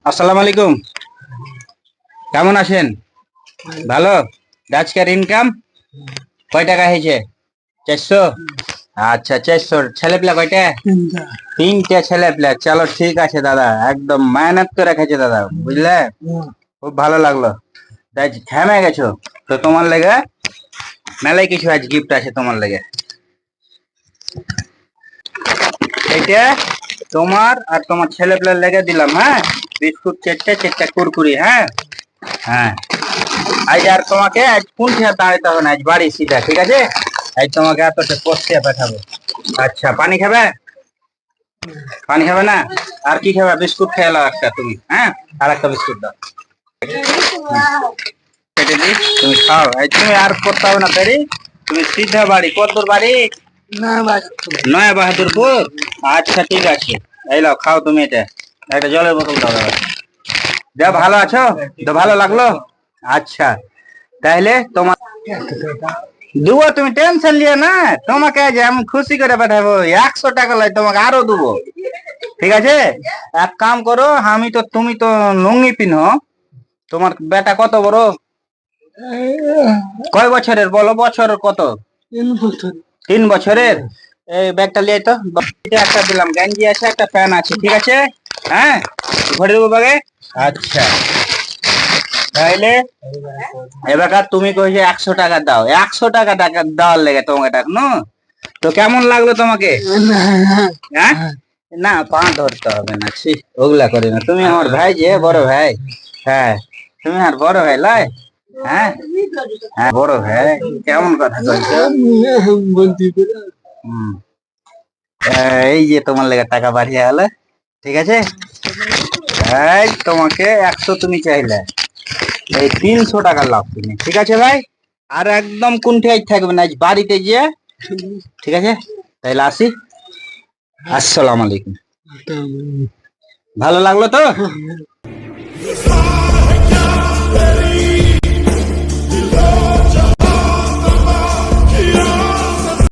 আসসালামু আলাইকুম। কেমন আছেন? ভালো। আজকের ইনকাম কয় টাকা হয়েছে? 400। আচ্ছা, 400। ছেলেপিলা কয়টা? তিনটে ছেলেপিলা। চলো ঠিক আছে দাদা, একদম মেহনত করে রেখেছে দাদা, বুঝলে? খুব ভালো লাগলো। তাই থেমে গেছো তো তোমার লেগে মেলায় কিছু আজ গিফট আছে তোমার লেগে। এইটা তোমার আর তোমার ছেলেপিলার লেগে দিলাম। হ্যাঁ, বিস্কুট চারটে কুরকুরি। হ্যাঁ হ্যাঁ, আজ আর তোমাকে আজ কোন খেয়ে দাঁড়াতে হবে না, আজ বাড়ি সিধা, ঠিক আছে? আজ তোমাকে এতটা পোস্টে পাঠাবো। আচ্ছা, পানি খাবে? পানি খাবে না? আর কি খাবে? বিস্কুট খেয়ে নাও একটা তুমি। হ্যাঁ, আর একটা বিস্কুট দাও। কেটে দিই, তুমি খাও। এই তুমি আর করতে হবে না দেরি, তুমি সিধা বাড়ি। কত দূর বাড়ি? নয়া বাহাদুরপুর। আচ্ছা ঠিক আছে, এই লাও খাও তুমি এটা। একটা জলের বোতল দাও দাদা। যা, ভালো আছো তো? ভালো লাগলো। আচ্ছা, তাহলে তোমার দুবো, তুমি টেনশন লিও না। তোমাকে আজ আমি খুশি করে পাঠাবো। 100 টাকা লাই তোমাকে আরো দেবো, ঠিক আছে? এক কাম করো, আমি তো তুমি তো লুঙ্গি পিনহো। তোমার বেটা কত বড়? কয় বছরের বলো? বছরের কত? 3 বছরের। এই ব্যাগটা লিয়ে তো। এটা একটা দিলাম, গেঞ্জি আছে, একটা প্যান্ট আছে, ঠিক আছে? হ্যাঁ, ভরে দেবো ব্যাগে। আচ্ছা, তাইলে এবার তুমি কইছে 100 টাকা দাও। 100 টাকা টাকা দেওয়ার লেগে তোমাকে ডাকনো। তো কেমন লাগলো তোমাকে? হ্যাঁ, না পা ধরতে হবে না, ছি, ওগুলা করি না। তুমি আমার ভাই, যে বড় ভাই। হ্যাঁ, তুমি আর বড় ভাই লাই। হ্যাঁ হ্যাঁ, বড় ভাই। কেমন কথা কইছো? হুম, এই যে তোমার লেগে টাকা বাড়িয়ে গেল, ঠিক আছে? এই তোমাকে 100 তুমি চাইলে, এই 300 টাকা লাভ তুমি, ঠিক আছে ভাই? আর একদম কুণ্ঠাই থাকবে না, আজ বাড়িতে গিয়ে, ঠিক আছে? তাইলে আসি। আসসালামু আলাইকুম। ভালো লাগলো তো?